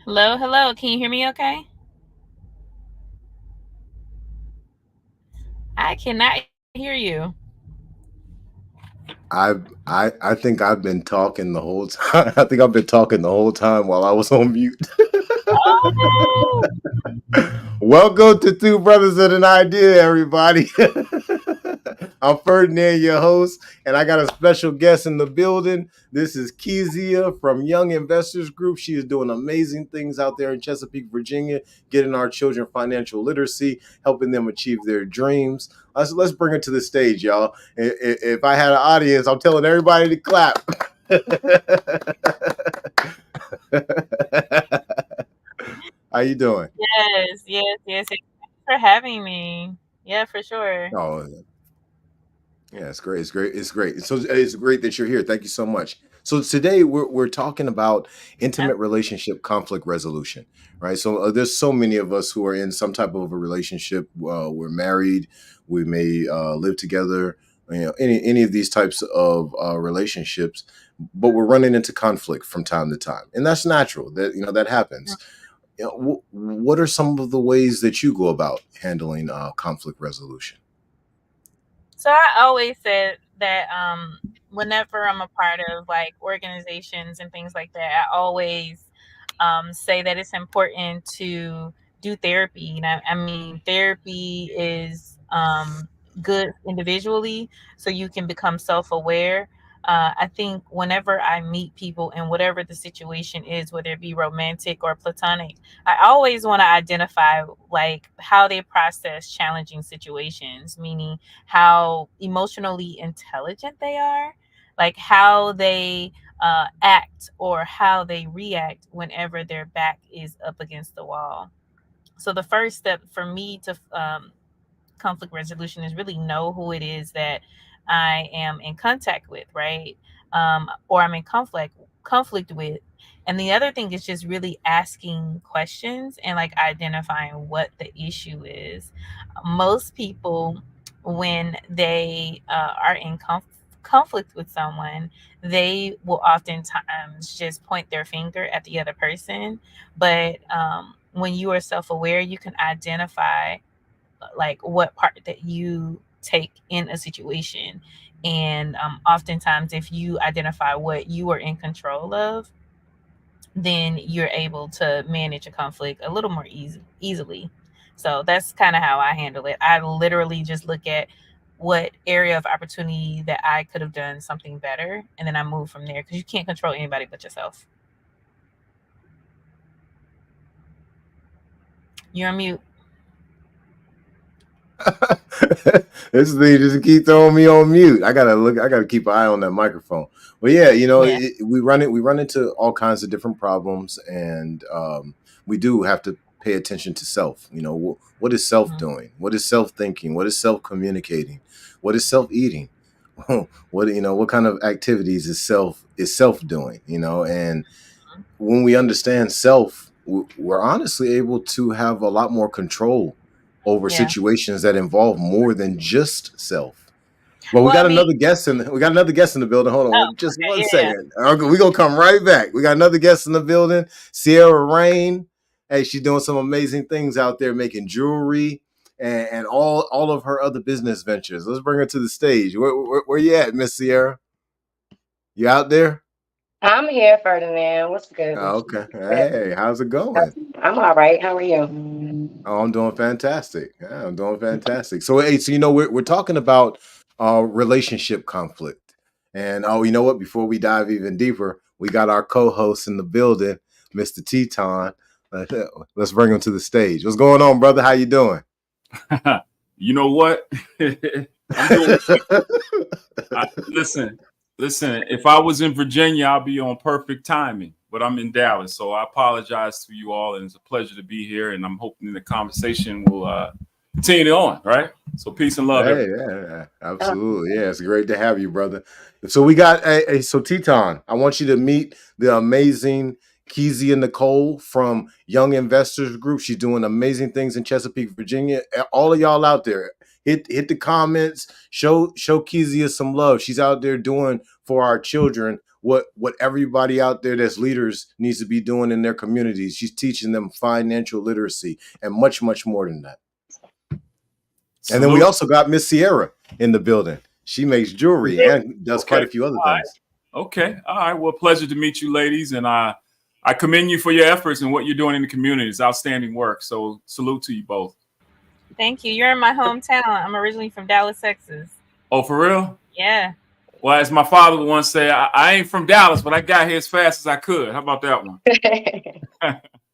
Hello, hello. Can you hear me okay? I cannot hear you. I think I've been talking the whole time. I think I've been talking the whole time while I was on mute. Oh, Welcome to Two Brothers and an Idea, everybody. I'm Ferdinand, your host, and I got a special guest in the building. This is Kezia from Young Investors Group. She is doing amazing things out there in Chesapeake, Virginia, getting our children financial literacy, helping them achieve their dreams. Let's bring her to the stage, y'all. If I had an audience, I'm telling everybody to clap. How you doing? yes, yes, yes. Thanks for having me. Yeah, for sure. Oh, yeah, it's great. It's great. It's great. So it's great that you're here. Thank you so much. So today we're talking about Uh, intimate relationship conflict resolution, right? So there's so many of us who are in some type of a relationship. We're married. We may live together. Any of these types of relationships, but we're running into conflict from time to time, and that's natural. That happens. What are some of the ways that you go about handling conflict resolution? So I always said that whenever I'm a part of like organizations and things like that, I always say that it's important to do therapy. I mean, therapy is good individually, so you can become self-aware. I think whenever I meet people and whatever the situation is, whether it be romantic or platonic, I always want to identify like how they process challenging situations, meaning how emotionally intelligent they are, like how they act or how they react whenever their back is up against the wall. So the first step for me to conflict resolution is really know who it is that I am in contact with, right? Or I'm in conflict with. And the other thing is just really asking questions and like identifying what the issue is. Most people, when they are in conflict with someone, they will oftentimes just point their finger at the other person. But when you are self aware, you can identify like what part that you take in a situation. And oftentimes, if you identify what you are in control of, then you're able to manage a conflict a little more easily. So that's kind of how I handle it. I literally just look at what area of opportunity that I could have done something better, and then I move from there because you can't control anybody but yourself. You're on mute. This thing just keep throwing me on mute. I gotta look. I gotta keep an eye on that microphone. But yeah, Yeah. we run it. We run into all kinds of different problems, and we do have to pay attention to self. What is self Mhm. doing? What is self thinking? What is self communicating? What is self eating? What kind of activities is self doing? And when we understand self, we're honestly able to have a lot more control over Yeah. situations that involve more than just self. Well, Well, I mean, we got another guest in the building. Hold oh, on, just okay, one yeah. second. Okay, we gonna come right back. We got another guest in the building, Sierra Rain. Hey, she's doing some amazing things out there, making jewelry and all of her other business ventures. Let's bring her to the stage. Where you at, Miss Sierra? You out there? I'm here, Ferdinand. What's good Oh, with you? okay. Hey, how's it going? I'm all right. How are you? Oh, I'm doing fantastic. Yeah, I'm doing fantastic. So, hey, so we're talking about relationship conflict, and oh, you know what? Before we dive even deeper, we got our co-host in the building, Mr. Teton. Let's bring him to the stage. What's going on, brother? How you doing? You know what? I'm doing. Listen, listen. If I was in Virginia, I'll be on perfect timing. But I'm in Dallas, so I apologize to you all, and it's a pleasure to be here. And I'm hoping the conversation will continue on. Right. So peace and love, Hey, everybody. yeah, absolutely. Yeah, it's great to have you, brother. So we got so Teton, I want you to meet the amazing Kezia Nicole from Young Investors Group. She's doing amazing things in Chesapeake, Virginia. All of y'all out there, hit the comments, show Kezia some love. She's out there doing for our children what everybody out there that's leaders needs to be doing in their communities. She's teaching them financial literacy and much, much more than that. And then we also got Miss Sierra in the building. She makes jewelry and does quite a few other things. Okay. All right. Well, pleasure to meet you, ladies. And I commend you for your efforts and what you're doing in the community. It's outstanding work. So salute to you both. Thank you. You're in my hometown. I'm originally from Dallas, Texas. Oh, for real? Yeah. Well, as my father would once say, I ain't from Dallas, but I got here as fast as I could. How about that one?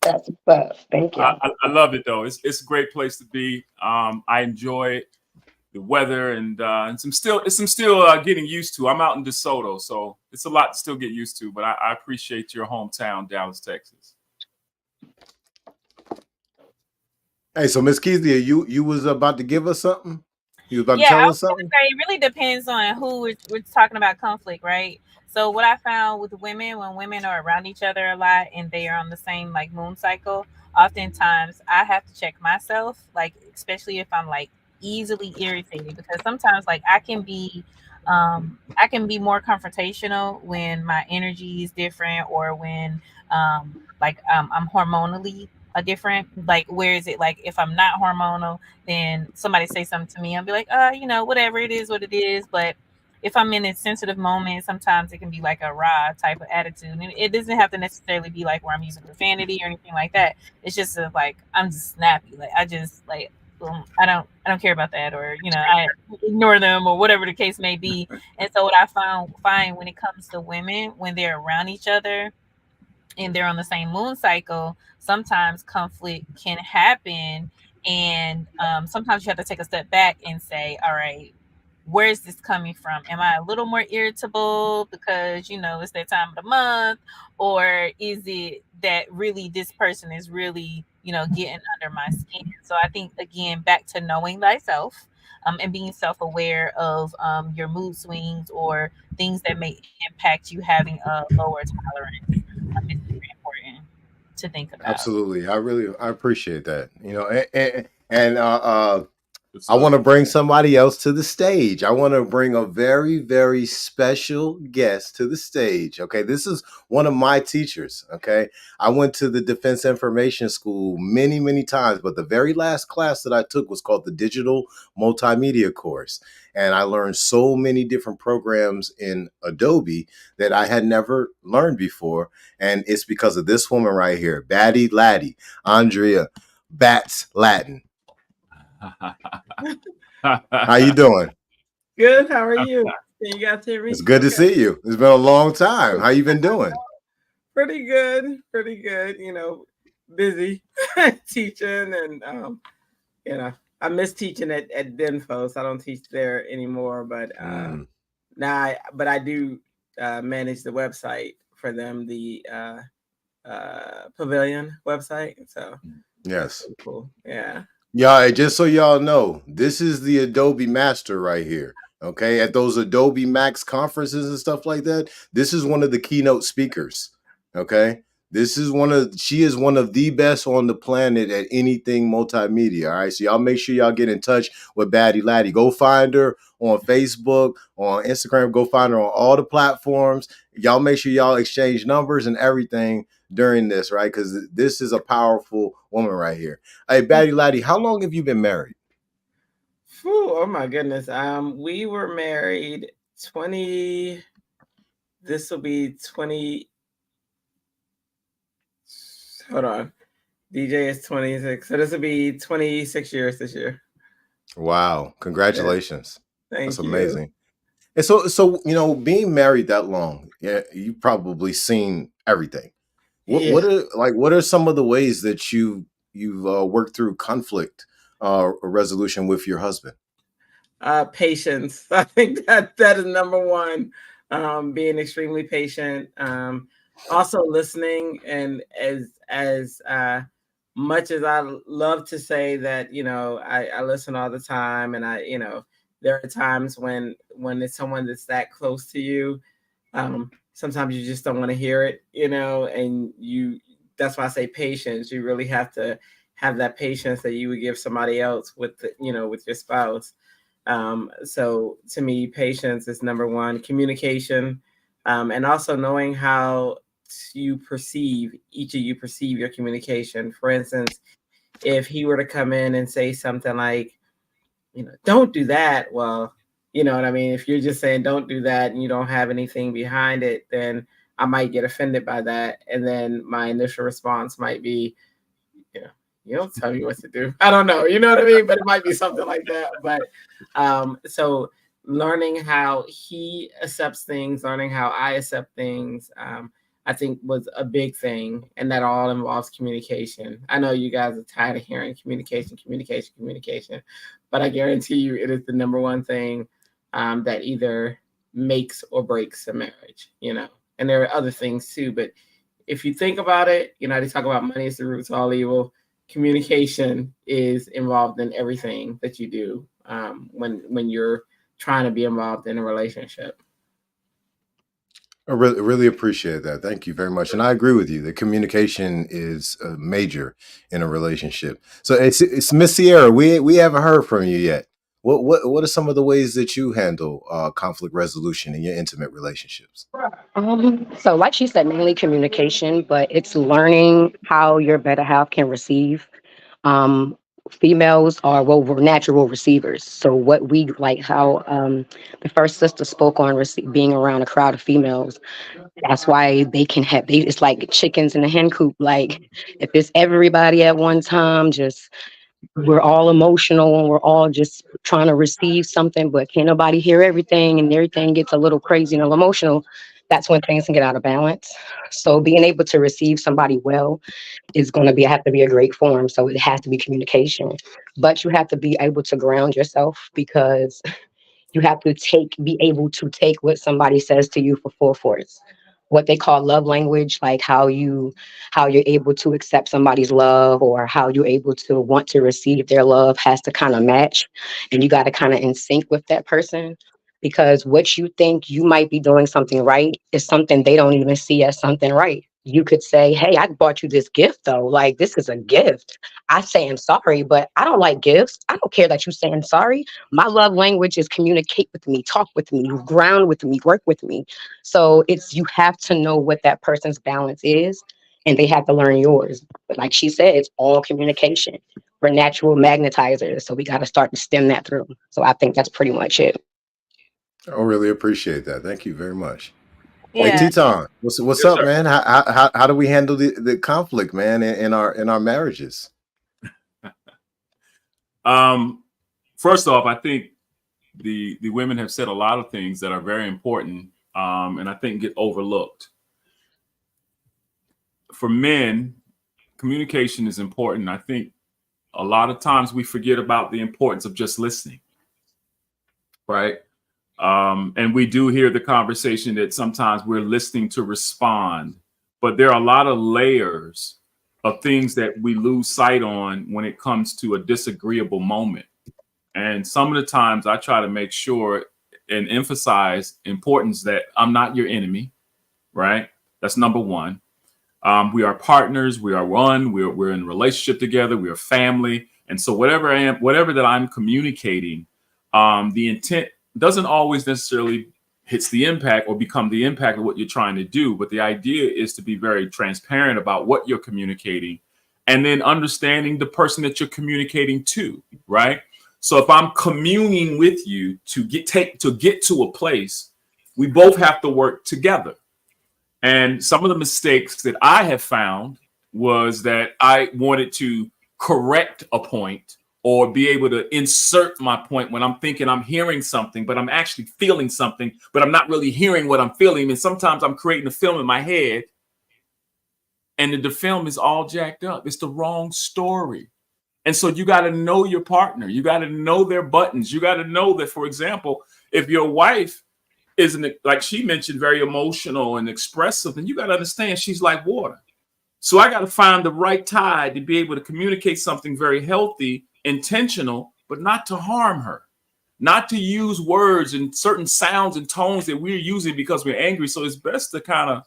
That's what's up. Thank you. I love it, though. It's a great place to be. I enjoy it. The weather and some still getting used to. I'm out in DeSoto, so it's a lot to still get used to. But I appreciate your hometown, Dallas, Texas. Hey, so Miss Kezia, you was about to give us something? You was about to tell us something? It really depends on who we're talking about conflict, right? So what I found with women, when women are around each other a lot and they are on the same like moon cycle, oftentimes I have to check myself, like especially if I'm like easily irritated, because sometimes like I can be more confrontational when my energy is different, or when I'm hormonally different. Like, where is it, like if I'm not hormonal, then somebody say something to me, I'll be like, whatever, it is what it is. But if I'm in a sensitive moment, sometimes it can be like a raw type of attitude, and it doesn't have to necessarily be like where I'm using profanity or anything like that. It's just like I'm just snappy, like I just like I don't care about that, or I ignore them, or whatever the case may be. And so what I find when it comes to women, when they're around each other and they're on the same moon cycle, sometimes conflict can happen, and sometimes you have to take a step back and say, all right, where is this coming from? Am I a little more irritable because it's that time of the month, or is it that really this person is really getting under my skin? So I think, again, back to knowing thyself, and being self-aware of your mood swings or things that may impact you having a lower tolerance. It's very important to think about. Absolutely. I appreciate that. I want to bring somebody else to the stage. I want to bring a very, very special guest to the stage. Okay. This is one of my teachers. Okay. I went to the Defense Information School many, many times, but the very last class that I took was called the Digital Multimedia course. And I learned so many different programs in Adobe that I had never learned before. And it's because of this woman right here, Batty Laddie, Andrea Bats Latin. How you doing? Good. How are you? You got to It's good to see you. It's been a long time. How you been doing? Pretty good. Pretty good. Busy teaching, and I miss teaching at Denfo, so I don't teach there anymore. But now, I do manage the website for them, the Pavilion website. So yes, cool. Yeah. Yeah, just so y'all know, this is the Adobe Master right here. Okay, at those Adobe Max conferences and stuff like that, this is one of the keynote speakers. Okay, she is one of the best on the planet at anything multimedia. All right, so y'all make sure y'all get in touch with Batty Laddie. Go find her on Facebook, on Instagram. Go find her on all the platforms. Y'all make sure y'all exchange numbers and everything during this, right? Because this is a powerful woman right here. Hey, Batty Laddie, how long have you been married? Oh my goodness. We were married 20. This will be 20. Hold on. DJ is 26. So this will be 26 years this year. Wow. Congratulations. Yeah. Thank That's you. amazing. And so being married that long, yeah, you've probably seen everything. What are some of the ways that you've worked through conflict resolution with your husband? Patience. I think that is number one. Being extremely patient. Also listening, and as much as I love to say that I listen all the time, and there are times when it's someone that's that close to you, sometimes you just don't want to hear it, and that's why I say patience. You really have to have that patience that you would give somebody else with with your spouse. So to me, patience is number one. Communication. And also knowing how each of you perceive your communication. For instance, if he were to come in and say something like, don't do that. Well, you know what I mean? If you're just saying don't do that and you don't have anything behind it, then I might get offended by that. And then my initial response might be, you don't tell me what to do. I don't know. You know what I mean? But it might be something like that. But so learning how he accepts things, learning how I accept things, I think was a big thing. And that all involves communication. I know you guys are tired of hearing communication, but I guarantee you it is the number one thing that either makes or breaks a marriage, and there are other things too. But if you think about it, they talk about money is the root of all evil. Communication is involved in everything that you do when you're trying to be involved in a relationship. I really appreciate that. Thank you very much. And I agree with you that communication is major in a relationship. So it's Miss Sierra. We haven't heard from you yet. What are some of the ways that you handle conflict resolution in your intimate relationships? So like she said, mainly communication, but it's learning how your better half can receive. Um, Females are, well, we're natural receivers. So what we like, how the first sister spoke on being around a crowd of females. That's why they can have, it's like chickens in a hen coop. Like if it's everybody at one time, just we're all emotional and we're all just trying to receive something, but can't nobody hear everything and everything gets a little crazy and a little emotional. That's when things can get out of balance. So being able to receive somebody well is going to have to be a great form. So it has to be communication, but you have to be able to ground yourself, because you have to be able to take what somebody says to you for full force. What they call love language, like how you're able to accept somebody's love, or how you're able to want to receive their love, has to kind of match, and you got to kind of in sync with that person, because what you think you might be doing something right is something they don't even see as something right. You could say, hey, I bought you this gift though. Like, this is a gift. I say I'm sorry, but I don't like gifts. I don't care that you saying sorry. My love language is communicate with me, talk with me, ground with me, work with me. So you have to know what that person's balance is, and they have to learn yours. But like she said, it's all communication. We're natural magnetizers, so we got to start to stem that through. So I think that's pretty much it. I really appreciate that. Thank you very much. Hey, Yeah. Tetaun, what's Yes, up, sir. man? How do we handle the conflict, man, in our marriages? First off, I think the women have said a lot of things that are very important, and I think get overlooked. For men, communication is important. I think a lot of times we forget about the importance of just listening, right? And we do hear the conversation that sometimes we're listening to respond, but there are a lot of layers of things that we lose sight on when it comes to a disagreeable moment. And some of the times I try to make sure and emphasize importance that I'm not your enemy, right? That's number one. We are partners. We are one. We're in a relationship together. We are family. And so whatever that I'm communicating, the intent doesn't always necessarily hits the impact or become the impact of what you're trying to do. But the idea is to be very transparent about what you're communicating, and then understanding the person that you're communicating to, right? So if I'm communing with you to get to a place, we both have to work together. And some of the mistakes that I have found was that I wanted to correct a point or be able to insert my point when I'm thinking I'm hearing something, but I'm actually feeling something, but I'm not really hearing what I'm feeling. And sometimes I'm creating a film in my head, and the film is all jacked up. It's the wrong story. And so you got to know your partner. You got to know their buttons. You got to know that, for example, if your wife isn't, like she mentioned, very emotional and expressive, then you got to understand she's like water. So I got to find the right tide to be able to communicate something very healthy, intentional, but not to harm her, not to use words and certain sounds and tones that we're using because we're angry. So it's best to kind of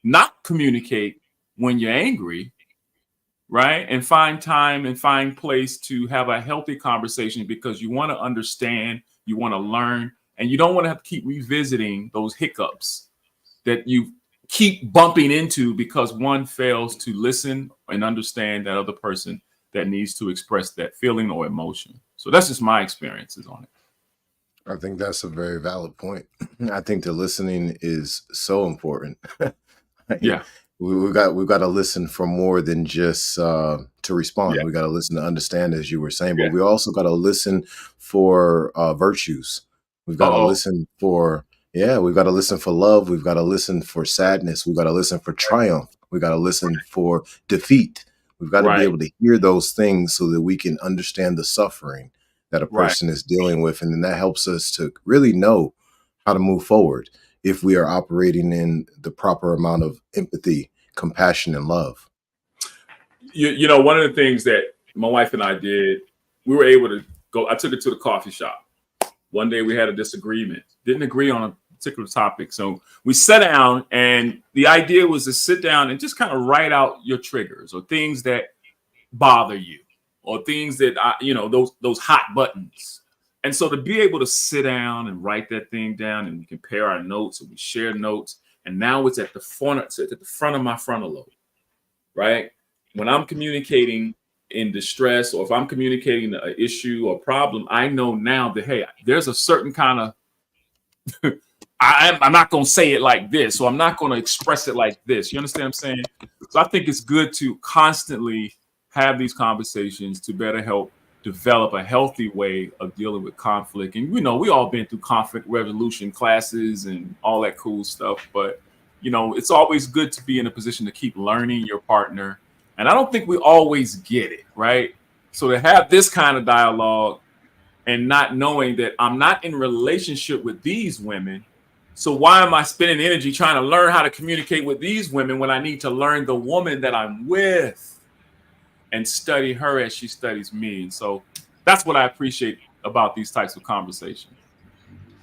not communicate when you're angry, right? And find time and find place to have a healthy conversation, because you want to understand, you want to learn, and you don't want to have to keep revisiting those hiccups that you keep bumping into because one fails to listen and understand that other person that needs to express that feeling or emotion. So that's just my experiences on it. I think that's a very valid point. I think the listening is so important. Yeah. We've got to listen for more than just to respond. Yeah. We got to listen to understand, as you were saying, Yeah. but we also got to listen for virtues. We've got to listen for we've got to listen for love. We've got to listen for sadness. We've got to listen for triumph. We've got to listen for defeat. We've got to be Right. able to hear those things so that we can understand the suffering that a Right. person is dealing with, and then that helps us to really know how to move forward if we are operating in the proper amount of empathy, compassion, and love. You know, one of the things that my wife and I did, we were able to go. I took her to the coffee shop. One day we had a disagreement, didn't agree on a particular topic. So we sat down, and the idea was to sit down and just kind of write out your triggers or things that bother you or things that, those hot buttons. And so to be able to sit down and write that thing down, and we compare our notes and we share notes. And now it's at the front of my frontal lobe, right? When I'm communicating in distress, or if I'm communicating an issue or problem, I know now that, hey, there's a certain kind of, I'm not going to say it like this, so I'm not going to express it like this. You understand what I'm saying? So I think it's good to constantly have these conversations to better help develop a healthy way of dealing with conflict. And, we all been through conflict resolution classes and all that cool stuff, but, it's always good to be in a position to keep learning your partner. And I don't think we always get it, right? So to have this kind of dialogue and not knowing that I'm not in relationship with these women, so why am I spending energy trying to learn how to communicate with these women when I need to learn the woman that I'm with and study her as she studies me? And so that's what I appreciate about these types of conversations.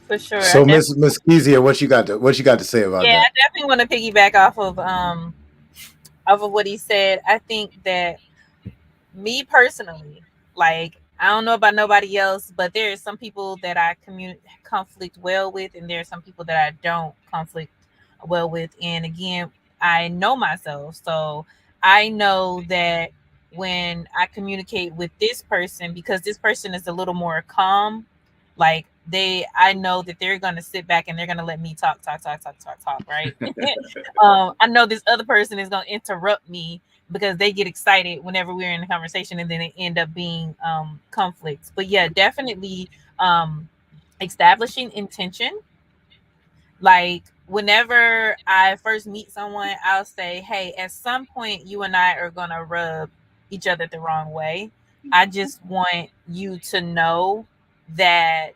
For sure. So, Miss Kezia, what you got to say about that? I definitely want to piggyback off of what he said. I think that me personally, like, I don't know about nobody else, but there are some people that I conflict well with, and there are some people that I don't conflict well with. And again, I know myself, so I know that when I communicate with this person, because this person is a little more calm, like I know that they're gonna sit back and they're gonna let me talk, right? I know this other person is gonna interrupt me because they get excited whenever we're in a conversation, and then it end up being conflicts. But yeah, definitely establishing intention. Like, whenever I first meet someone, I'll say, hey, at some point you and I are gonna rub each other the wrong way. I just want you to know that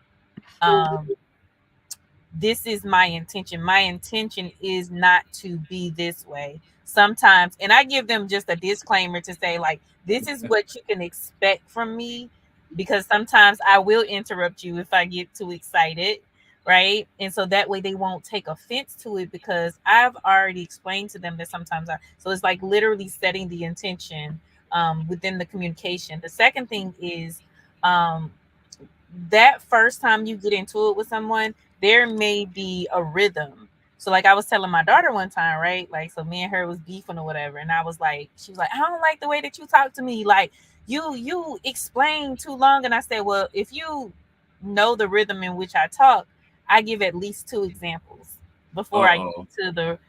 this is my intention. My intention is not to be this way. Sometimes, and I give them just a disclaimer to say, like, this is what you can expect from me, because sometimes I will interrupt you if I get too excited, right? And so that way they won't take offense to it, because I've already explained to them that sometimes so it's like literally setting the intention within the communication. The second thing is that first time you get into it with someone, there may be a rhythm. So like I was telling my daughter one time, right? Like, so me and her was beefing or whatever. And I was like, she was like, I don't like the way that you talk to me. Like, you explain too long. And I said, well, if you know the rhythm in which I talk, I give at least 2 examples before I get to the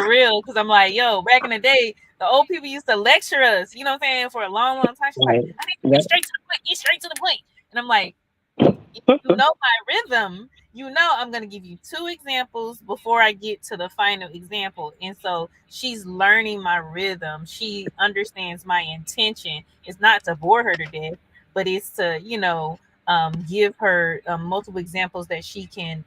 real. Cause I'm like, yo, back in the day, the old people used to lecture us, you know what I'm saying, for a long, long time. She's like, I need to get straight to the point, get straight to the point. And I'm like, if you know my rhythm, I'm going to give you 2 examples before I get to the final example. And so she's learning my rhythm. She understands my intention. It's not to bore her to death, but it's to, give her multiple examples that she can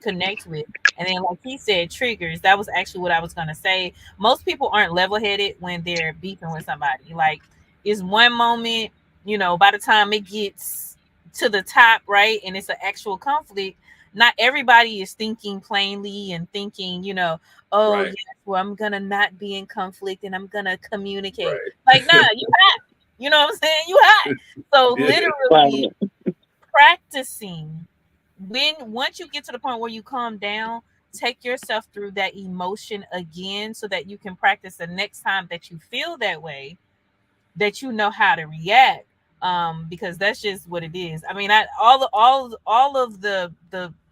connect with. And then, like he said, triggers. That was actually what I was going to say. Most people aren't level-headed when they're beefing with somebody. Like, it's one moment, by the time it gets to the top, right, and it's an actual conflict, not everybody is thinking plainly and thinking, Right. yes, well, I'm gonna not be in conflict and I'm gonna communicate. Right. Like, nah, you hot. You know what I'm saying? You hot. So literally practicing once you get to the point where you calm down, take yourself through that emotion again so that you can practice the next time that you feel that way, that you know how to react. Because that's just what it is. I mean, all of the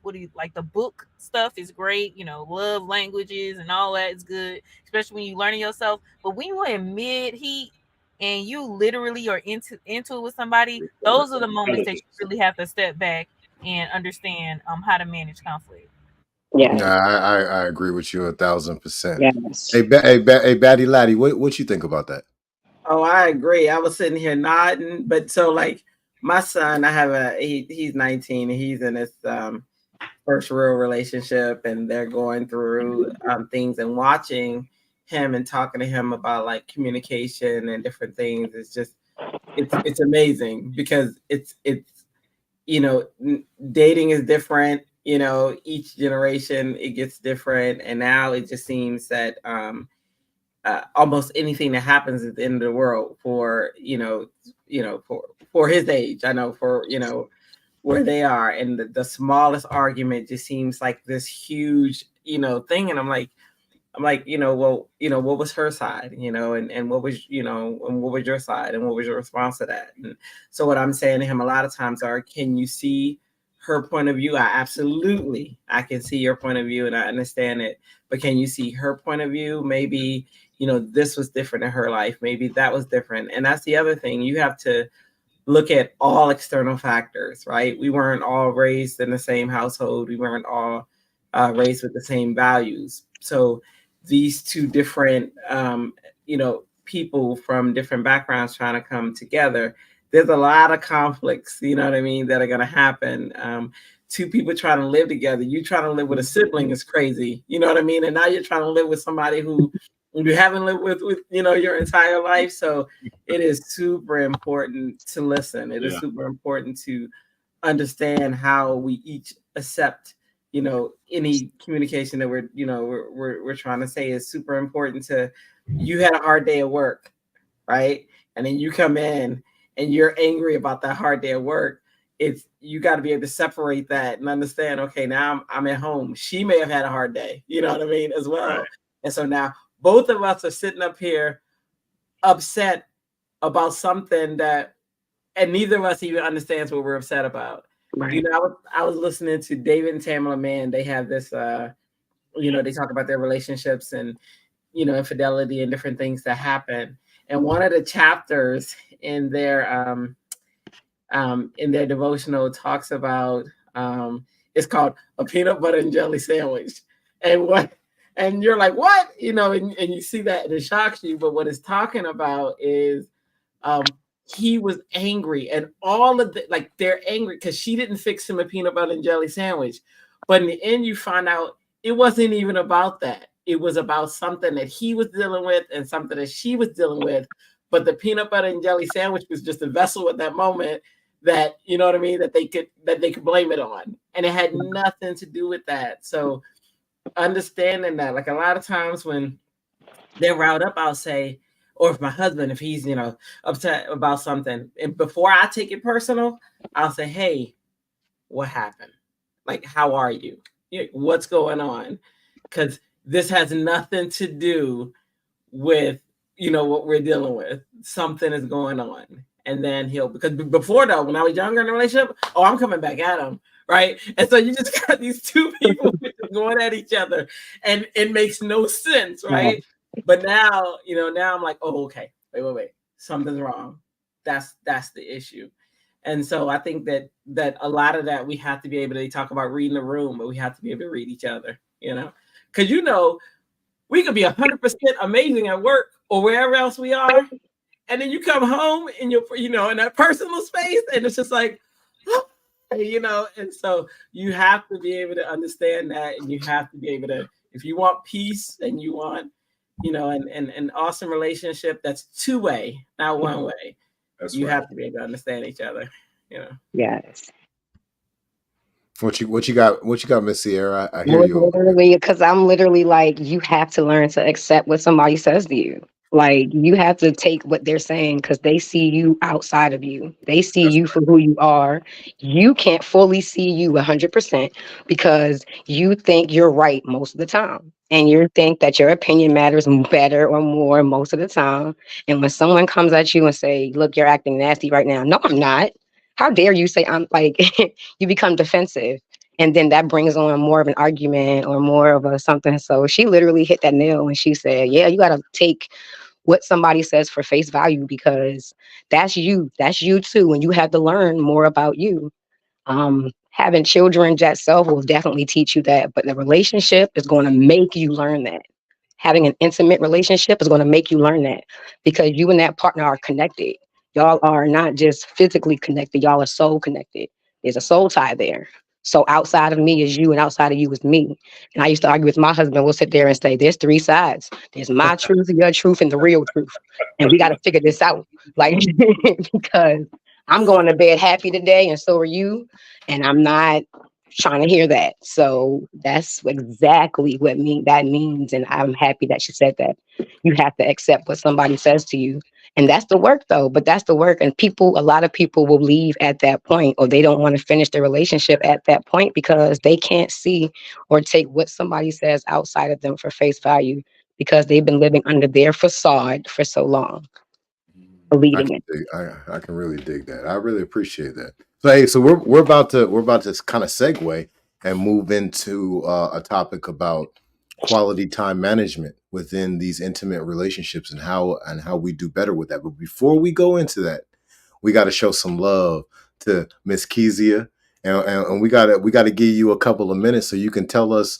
what do you like, the book stuff is great, love languages and all that is good, especially when you learning yourself. But when you're in mid heat and you literally are into it with somebody, those are the moments that you really have to step back and understand how to manage conflict. Yeah. I agree with you 1,000%. Yes. Hey, Batty Laddie, what you think about that? Oh, I agree. I was sitting here nodding, but so like my son, I have he's 19 and he's in his first real relationship, and they're going through things, and watching him and talking to him about like communication and different things. It's just it's amazing because it's dating is different. Each generation it gets different, and now it just seems that almost anything that happens at the end of the world for for his age. I know for where they are, and the smallest argument just seems like this huge thing. And I'm like, well, what was her side, and what was and what was your side, and what was your response to that? And so what I'm saying to him a lot of times are, can you see her point of view? I can see your point of view and I understand it, but can you see her point of view? Maybe this was different in her life, maybe that was different. And that's the other thing, you have to look at all external factors, right? We weren't all raised in the same household. We weren't all raised with the same values. So these two different, people from different backgrounds trying to come together, there's a lot of conflicts, that are going to happen. Two people trying to live together. You trying to live with a sibling is crazy, And now you're trying to live with somebody who you haven't lived with your entire life. So it is super important to listen. It is super important to understand how we each accept, any communication that we're trying to say is super important. To, you had a hard day at work, right? And then you come in and you're angry about that hard day at work. You got to be able to separate that and understand, okay, now I'm at home. She may have had a hard day, as well. Right. And so now both of us are sitting up here upset about something and neither of us even understands what we're upset about. Right. I was listening to David and Tamela Mann. They have this, they talk about their relationships and, infidelity and different things that happen. And one of the chapters in their devotional talks about, it's called A Peanut Butter and Jelly Sandwich. And you're like, what? And you see that and it shocks you. But what it's talking about is he was angry, and all of they're angry because she didn't fix him a peanut butter and jelly sandwich. But in the end, you find out it wasn't even about that. It was about something that he was dealing with and something that she was dealing with. But the peanut butter and jelly sandwich was just a vessel at that moment that, that they could blame it on. And it had nothing to do with that. So understanding that, like a lot of times when they're riled up, I'll say, or if my husband, if he's, upset about something, and before I take it personal, I'll say, hey, what happened? Like, how are you? What's going on? Because this has nothing to do with, what we're dealing with. Something is going on. And then because before though, when I was younger in a relationship, I'm coming back at him. Right. And so you just got these two people going at each other and it makes no sense. Right. Yeah. But now, now I'm like, oh, okay, wait, something's wrong. That's the issue. And so I think that a lot of that we have to be able to talk about reading the room, but we have to be able to read each other, because, we could be 100% amazing at work or wherever else we are. And then you come home in your, in that personal space, and it's just like, and so you have to be able to understand that, and you have to be able to, if you want peace and you want, an awesome relationship that's two-way, not one way. You have to be able to understand each other, Yes. What you got, Miss Sierra? I hear you. Literally, because I'm literally like, you have to learn to accept what somebody says to you. Like, you have to take what they're saying because they see you outside of you. They see That's you for who you are. You can't fully see you 100% because you think you're right most of the time. And you think that your opinion matters better or more most of the time. And when someone comes at you and say, look, you're acting nasty right now. No, I'm not. How dare you say I'm like, you become defensive. And then that brings on more of an argument or more of a something. So she literally hit that nail when she said, yeah, you got to take what somebody says for face value because that's you. That's you too. And you have to learn more about you. Having children just self will definitely teach you that, but the relationship is going to make you learn that. Having an intimate relationship is going to make you learn that because you and that partner are connected. Y'all are not just physically connected, y'all are soul connected. There's a soul tie there. So outside of me is you and outside of you is me. And I used to argue with my husband. We'll sit there and say, there's three sides. There's my truth, your truth, and the real truth. And we got to figure this out. Like, because I'm going to bed happy today and so are you. And I'm not trying to hear that. So that's exactly what that means. And I'm happy that she said that. You have to accept what somebody says to you. And that's the work though. But that's the work. And people, a lot of people will leave at that point or they don't want to finish their relationship at that point because they can't see or take what somebody says outside of them for face value because they've been living under their facade for so long, believing it. I can really dig that. I really appreciate that. So hey, so we're about to kind of segue and move into a topic about quality time management within these intimate relationships and how we do better with that. But before we go into that, we got to show some love to Miss Kezia. And we gotta give you a couple of minutes so you can tell us,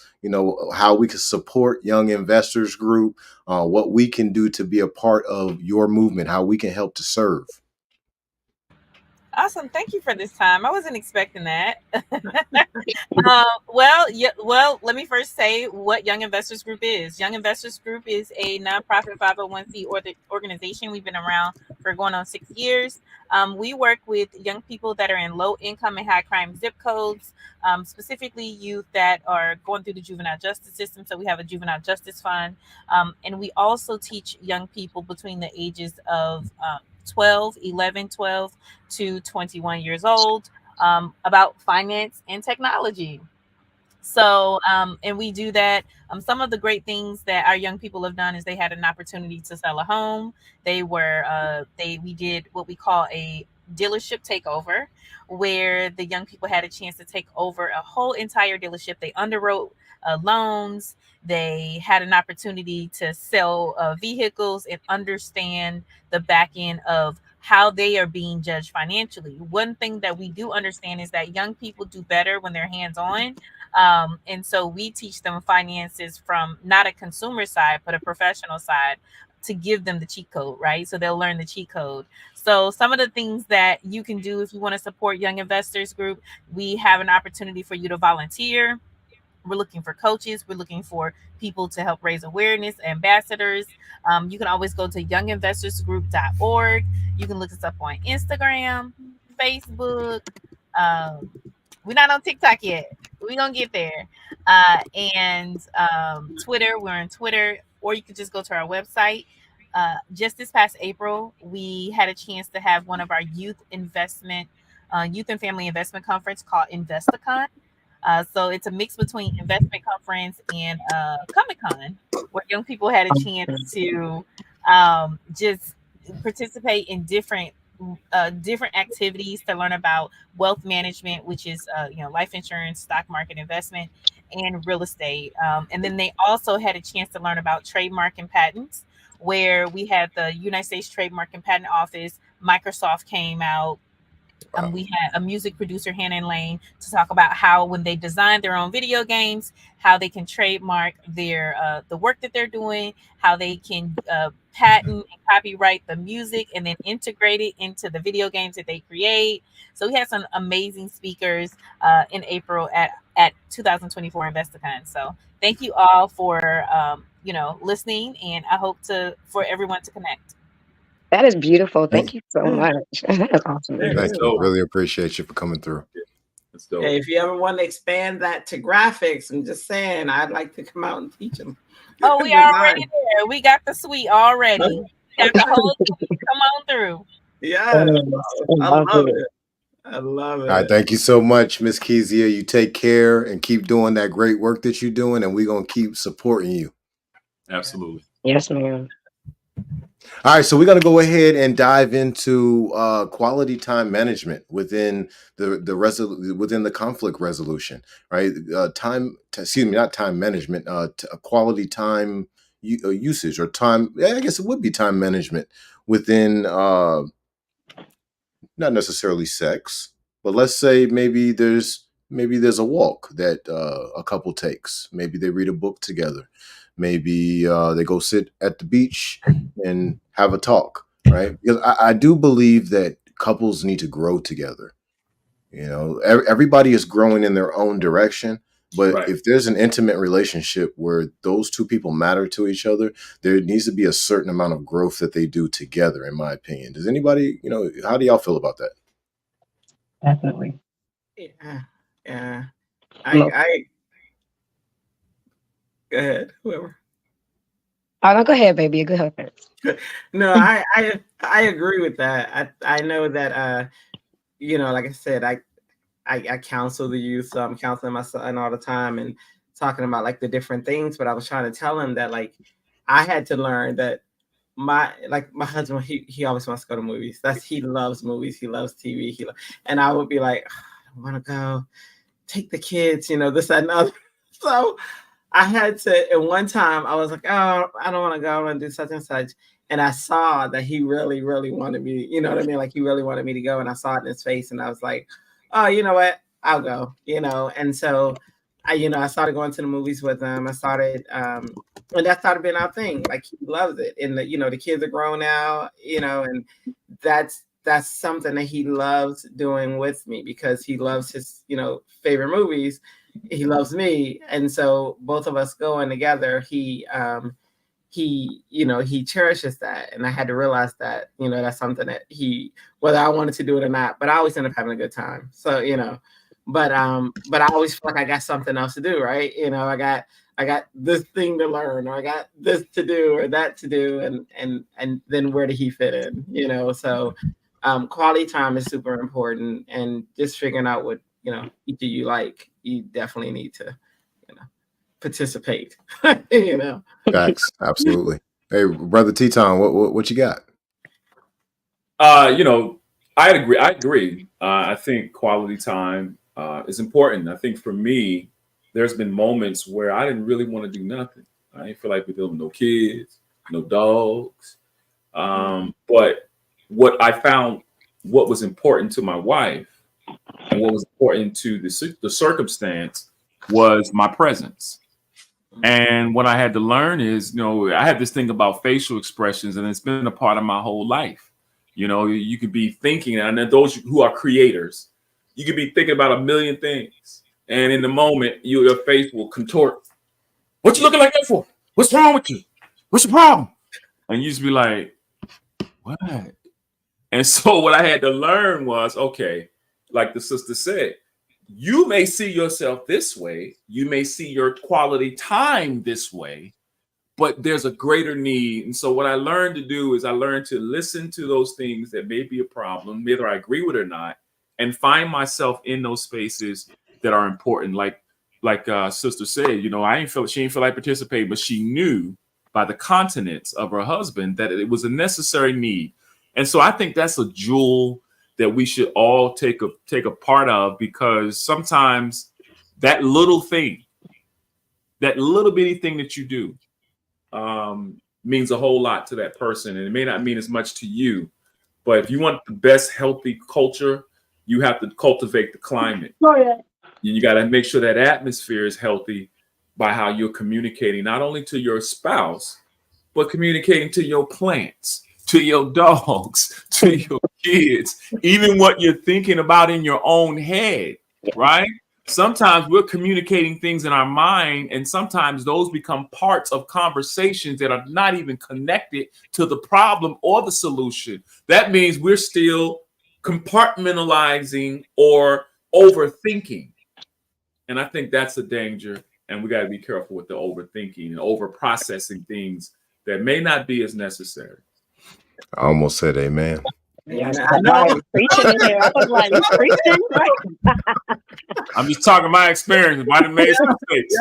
how we can support Young Investors Group, what we can do to be a part of your movement, how we can help to serve. Awesome. Thank you for this time. I wasn't expecting that. Well, yeah, well, let me first say what Young Investors Group is. Young Investors Group is a nonprofit 501c organization. We've been around for going on 6 years. We work with young people that are in low income and high crime zip codes, specifically youth that are going through the juvenile justice system. So we have a juvenile justice fund. And we also teach young people between the ages of 12 to 21 years old about finance and technology. So, and we do that. Some of the great things that our young people have done is they had an opportunity to sell a home. We did what we call a dealership takeover, where the young people had a chance to take over a whole entire dealership. They underwrote loans. They had an opportunity to sell vehicles and understand the back end of how they are being judged financially. One thing that we do understand is that young people do better when they're hands on, and so we teach them finances from not a consumer side, but a professional side to give them the cheat code, right? So they'll learn the cheat code. So some of the things that you can do if you want to support Young Investors Group, we have an opportunity for you to volunteer. We're looking for coaches. We're looking for people to help raise awareness, ambassadors. You can always go to younginvestorsgroup.org. You can look us up on Instagram, Facebook. Um, we're not on TikTok yet. We're gonna get there. And Twitter, we're on Twitter, or you could just go to our website. Just this past April, we had a chance to have one of our youth and family investment conference called InvestaCon. So it's a mix between investment conference and Comic Con, where young people had a chance to just participate in different activities to learn about wealth management, which is life insurance, stock market investment, and real estate. And then they also had a chance to learn about trademark and patents, where we had the United States Trademark and Patent Office. Microsoft came out. We had a music producer, Hannah and Lane, to talk about how when they design their own video games, how they can trademark the work that they're doing, how they can patent and copyright the music, and then integrate it into the video games that they create. So we had some amazing speakers in April at 2024 InvestaCon. So thank you all for listening, and I hope for everyone to connect. That is beautiful. Thank Thank you so much. That is awesome. Yeah, thank that's you. dope. Really appreciate you for coming through. That's dope. Hey, if you ever want to expand that to graphics, I'm just saying, I'd like to come out and teach them. Oh, we already there. We got the suite already. We got the whole suite. Come on through. Yes, I love love it. it. I love it. All right, thank you so much, Miss Kezia. You take care and keep doing that great work that you're doing, and we're gonna keep supporting you. Absolutely. Yes, ma'am. All right, so we're gonna go ahead and dive into quality time management within within the conflict resolution, right? Not time management, quality time usage or time. I guess it would be time management within not necessarily sex, but let's say maybe there's a walk that a couple takes. Maybe they read a book together. Maybe they go sit at the beach and have a talk, right? Because I do believe that couples need to grow together. You know, everybody is growing in their own direction. But Right. if there's an intimate relationship where those two people matter to each other, there needs to be a certain amount of growth that they do together, in my opinion. Does anybody, how do y'all feel about that? Definitely. Yeah, yeah. Mo- I go ahead, whoever. Oh, no, go ahead, baby. Go ahead first. No, I agree with that. I know that like I said, I counsel the youth, so I'm counseling my son all the time and talking about like the different things. But I was trying to tell him that like I had to learn that my husband, he always wants to go to movies. He loves movies, he loves TV, and I would be like, I want to go, take the kids, this, that, and other. So I had to, and one time I was like, oh, I don't want to go, I want to do such and such. And I saw that he really, really wanted me, you know what I mean? Like he really wanted me to go. And I saw it in his face and I was like, oh, you know what? I'll go, And so I started going to the movies with him. I started, and that started being our thing. Like he loves it. And the kids are grown now, and that's something that he loves doing with me because he loves his, favorite movies. He loves me. And so both of us going together, he cherishes that. And I had to realize that, that's something that whether I wanted to do it or not, but I always end up having a good time. So, but I always feel like I got something else to do, right? I got this thing to learn, or I got this to do or that to do. And then where did he fit in? So quality time is super important, and just figuring out what, each of you like, you definitely need to, participate, Facts, absolutely. Hey, brother Tetaun, what you got? I agree. I think quality time is important. I think for me, there's been moments where I didn't really want to do nothing. I didn't feel like we're doing no kids, no dogs. But what I found, what was important to my wife and what was important to the circumstance was my presence. And what I had to learn is, I have this thing about facial expressions, and it's been a part of my whole life. You could be thinking, and then those who are creators, you could be thinking about a million things. And in the moment, your face will contort. What you looking like that for? What's wrong with you? What's the problem? And you just be like, what? And so what I had to learn was, okay, like the sister said, you may see yourself this way. You may see your quality time this way, but there's a greater need. And so what I learned to do is I learned to listen to those things that may be a problem, whether I agree with it or not, and find myself in those spaces that are important. Like sister said, she didn't feel like participating, but she knew by the continence of her husband that it was a necessary need. And so I think that's a jewel that we should all take a part of, because sometimes that little thing, that little bitty thing that you do, means a whole lot to that person, and it may not mean as much to you. But if you want the best healthy culture, you have to cultivate the climate. Oh, yeah. You got to make sure that atmosphere is healthy by how you're communicating, not only to your spouse, but communicating to your plants, to your dogs, to your kids, even what you're thinking about in your own head, right? Sometimes we're communicating things in our mind, and sometimes those become parts of conversations that are not even connected to the problem or the solution. That means we're still compartmentalizing or overthinking. And I think that's a danger. And we got to be careful with the overthinking and over processing things that may not be as necessary. I almost said amen. Yes, I know. right. Preaching in here. I was like, you preaching, right? I'm just talking my experience. Might have made some mistakes.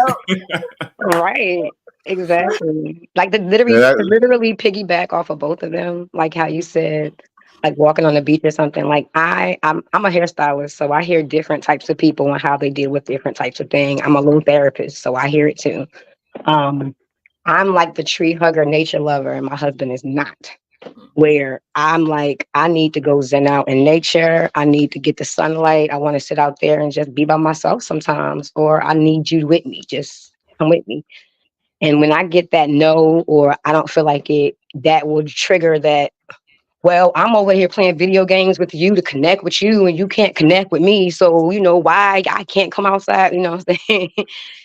Right. Exactly. Like Yeah, to literally piggyback off of both of them, like how you said, like walking on the beach or something. Like I'm a hairstylist, so I hear different types of people and how they deal with different types of things. I'm a little therapist, so I hear it too. Um, I'm like the tree hugger, nature lover, and my husband is not. Where I'm like, I need to go zen out in nature. I need to get the sunlight. I want to sit out there and just be by myself sometimes, or I need you with me. Just come with me. And when I get that no, or I don't feel like it, that will trigger that. Well, I'm over here playing video games with you to connect with you, and you can't connect with me. So, why I can't come outside, what I'm saying?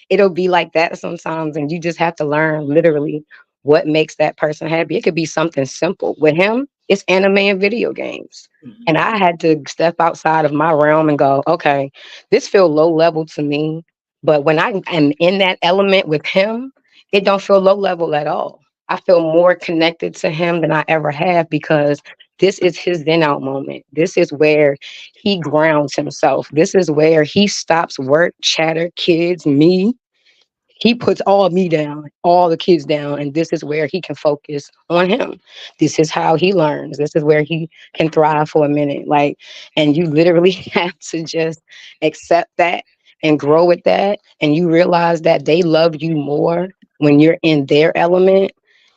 It'll be like that sometimes. And you just have to learn literally what makes that person happy. It could be something simple. With him, it's anime and video games. And I had to step outside of my realm and go, okay, this feels low level to me. But when I am in that element with him, it don't feel low level at all. I feel more connected to him than I ever have because this is his zen out moment. This is where he grounds himself. This is where he stops work, chatter, kids, me. He puts all me down, all the kids down, and this is where he can focus on him. This is how he learns. This is where he can thrive for a minute. And you literally have to just accept that and grow with that. And you realize that they love you more when you're in their element.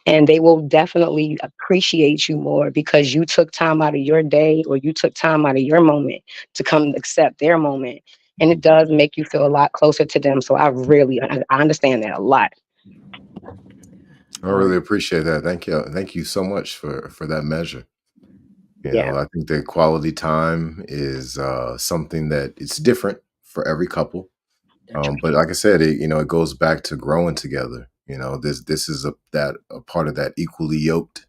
And they will definitely appreciate you more because you took time out of your day or you took time out of your moment to come accept their moment. And it does make you feel a lot closer to them. So I understand that a lot. I really appreciate that. Thank you so much for that measure. Yeah. I think that quality time is something that it's different for every couple. But like I said, it goes back to growing together. This is a part of that equally yoked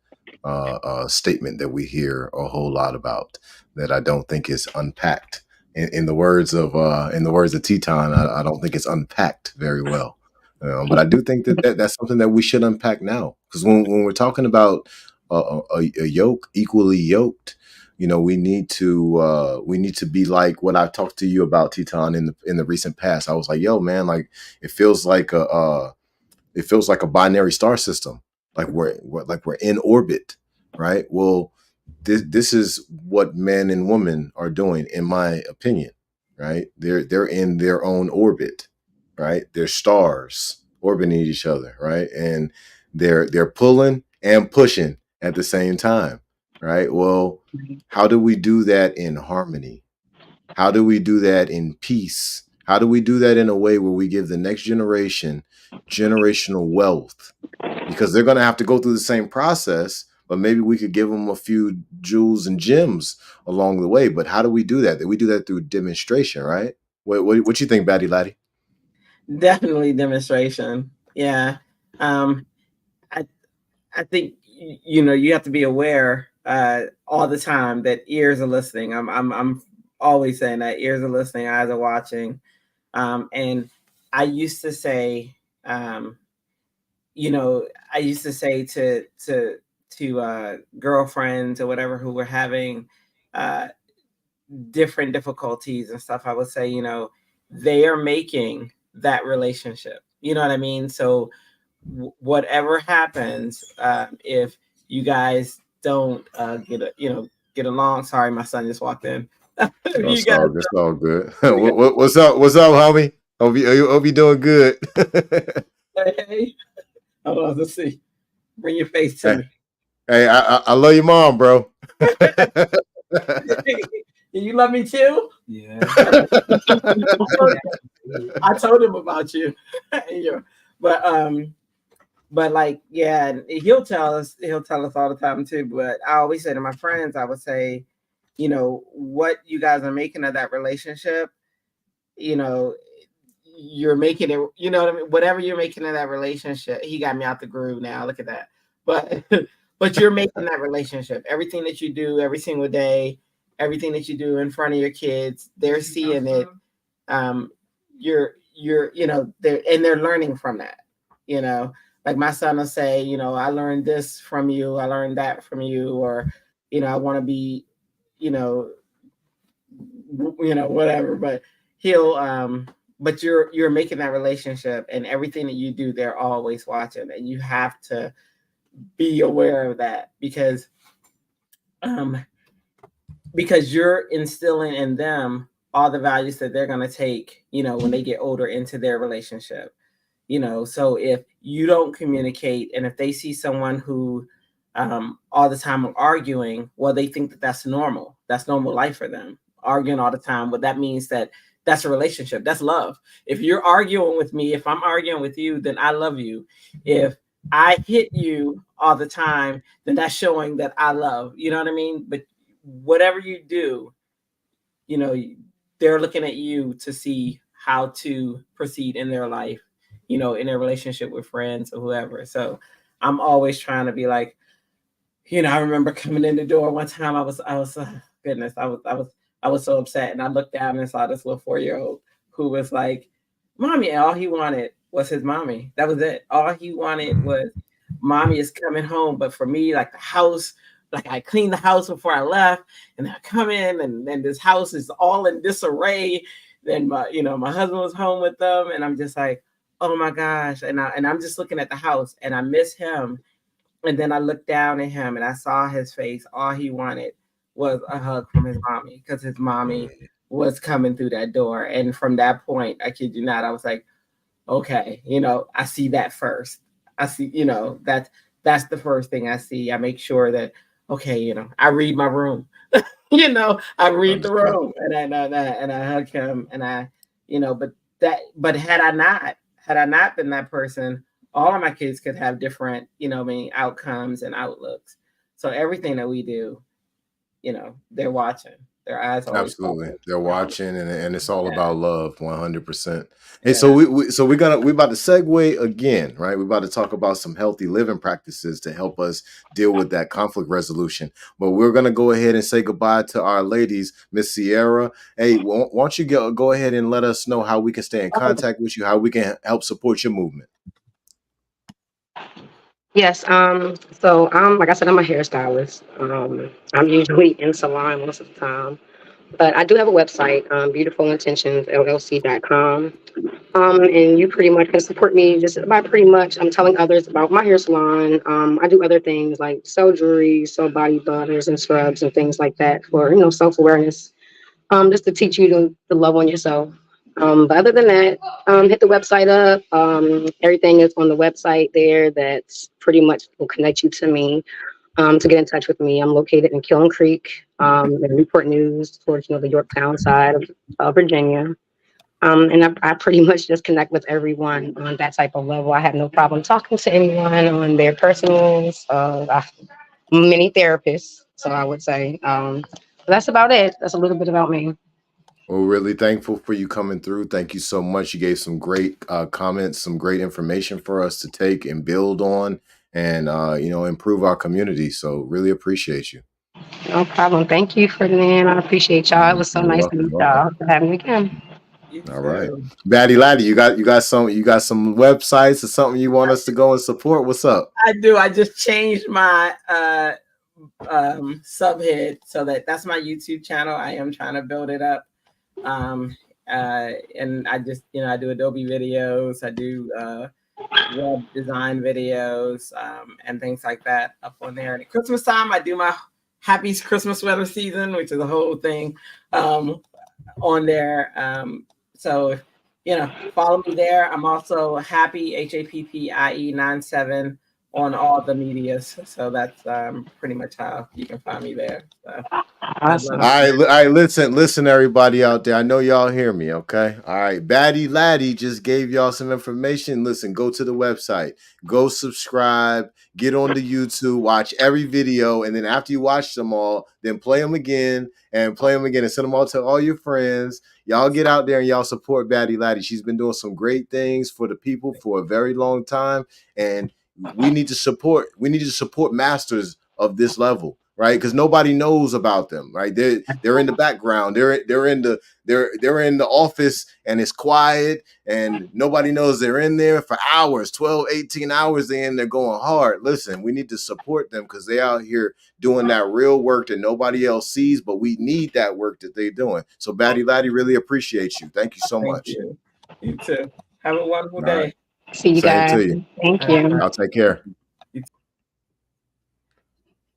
statement that we hear a whole lot about that I don't think is unpacked. In the words of Tetaun, I don't think it's unpacked very well. But I do think that's something that we should unpack now, because when we're talking about a yoke, equally yoked, we need to be like what I talked to you about, Tetaun, in the recent past. I was like, yo, man, like it feels like a binary star system, like we're in orbit, right? Well, this is what men and women are doing, in my opinion, right? They're in their own orbit, right? They're stars orbiting each other, right? And they're pulling and pushing at the same time, right? Well, how do we do that in harmony? How do we do that in peace? How do we do that in a way where we give the next generation generational wealth? Because they're going to have to go through the same process, but maybe we could give them a few jewels and gems along the way. But how do we do that? We do that through demonstration, right? What you think, Batty Laddie? Definitely demonstration. Yeah. I think you have to be aware all the time that ears are listening. I'm always saying that ears are listening, eyes are watching. And I used to say, to girlfriends or whatever who were having different difficulties and stuff, I would say, they are making that relationship. You know what I mean? So whatever happens, if you guys don't get along. Sorry, my son just walked in. It's all good. What's up, homie? Hope you doing good. Hey, hold on, let's see. Bring your face to me. Hey, I love your mom, bro. You love me too? Yeah. I told him about you. But like, yeah, he'll tell us all the time too. But I always say to my friends, I would say, what you guys are making of that relationship, you're making it, what I mean? Whatever you're making of that relationship, he got me out the groove now. Look at that. But you're making that relationship. Everything that you do every single day, everything that you do in front of your kids, they're seeing it. You're they're learning from that. Like my son will say, I learned this from you, I learned that from you, or I want to be, whatever. But but you're making that relationship, and everything that you do, they're always watching, and you have to be aware of that, because you're instilling in them all the values that they're going to take, when they get older into their relationship. So if you don't communicate, and if they see someone who all the time are arguing, well, they think that that's normal life for them, arguing all the time. Well, that means that that's a relationship, that's love. If you're arguing with me, if I'm arguing with you, then I love you. If I hit you all the time, then that's showing that I love, you know what I mean? But whatever you do, they're looking at you to see how to proceed in their life, in their relationship with friends or whoever. So I'm always trying to be like, I remember coming in the door one time, I was goodness, I was so upset, and I looked down and saw this little 4-year-old who was like, mommy, and all he wanted was his mommy. That was it. All he wanted was mommy is coming home. But for me, like the house, like I cleaned the house before I left, and I come in, and this house is all in disarray. Then my husband was home with them, and I'm just like, oh my gosh. And I'm just looking at the house, and I miss him. And then I looked down at him, and I saw his face. All he wanted was a hug from his mommy, because his mommy was coming through that door. And from that point, I kid you not, I was like, okay, I see that first. I see, that's the first thing I see. I make sure that, okay, I read my room. I read the room, and I hug him, and I, but had I not been that person, all of my kids could have different, outcomes and outlooks. So everything that we do, they're watching. Their eyes always Absolutely, watching. they're watching, and it's all Yeah. about love, 100%. Hey, Yeah. so we're about to segue again, right? We're about to talk about some healthy living practices to help us deal with that conflict resolution. But we're gonna go ahead and say goodbye to our ladies, Miss Sierra. Hey, why don't you go ahead and let us know how we can stay in contact with you, how we can help support your movement. Yes. So like I said, I'm a hairstylist. I'm usually in salon most of the time, but I do have a website, beautifulintentionsllc.com. And you pretty much can support me just by pretty much telling others about my hair salon. I do other things like sell jewelry, sell body butters and scrubs and things like that for self-awareness. Just to teach you to love on yourself. But other than that, hit the website up. Everything is on the website there. That's pretty much will connect you to me. To get in touch with me, I'm located in Kiln Creek, in Newport News, towards the Yorktown side of Virginia. And I pretty much just connect with everyone on that type of level. I have no problem talking to anyone on their personals. Many therapists, so I would say. But that's about it. That's a little bit about me. We're really thankful for you coming through. Thank you so much. You gave some great comments, some great information for us to take and build on, and improve our community. So really appreciate you. No problem. Thank you, Ferdinand. I appreciate y'all. It was so You're nice to welcome. meet y'all. For having me again. You All right, too. Batty Laddie, you got some websites or something you want us to go and support? What's up? I do. I just changed my subhead so that's my YouTube channel. I am trying to build it up. And I just, I do Adobe videos, I do web design videos, and things like that up on there. And at Christmas time, I do my Happy Christmas Weather Season, which is the whole thing on there. So, follow me there. I'm also Happy, HAPPIE 97 on all the medias. So that's pretty much how you can find me there. So, Awesome. All right, listen, everybody out there. I know y'all hear me, okay? All right, Batty Laddie just gave y'all some information. Listen, go to the website, go subscribe, get on the YouTube, watch every video, and then after you watch them all, then play them again and send them all to all your friends. Y'all get out there and y'all support Batty Laddie. She's been doing some great things for the people for a very long time, and we need to support masters of this level. right? Because nobody knows about them, right? They're in the background. They're in the office, and it's quiet, and nobody knows they're in there for hours, 12, 18 hours. They're in there going hard. Listen, we need to support them because they out here doing that real work that nobody else sees, but we need that work that they're doing. So Batty Laddie really appreciates you. Thank you so much. You. You too. Have a wonderful All day. right. See you Same guys. to you. Thank you. Y'all take care.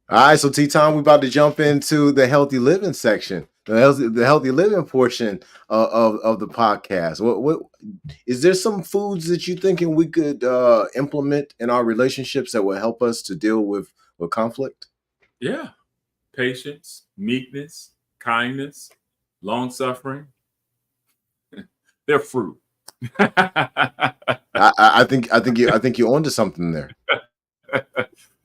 All right, so Tetaun, we're about to jump into the healthy living section, the healthy living portion of the podcast. What is there some foods that you thinking we could implement in our relationships that will help us to deal with conflict? Yeah, patience, meekness, kindness, long suffering. They're fruit. I think you're onto something there.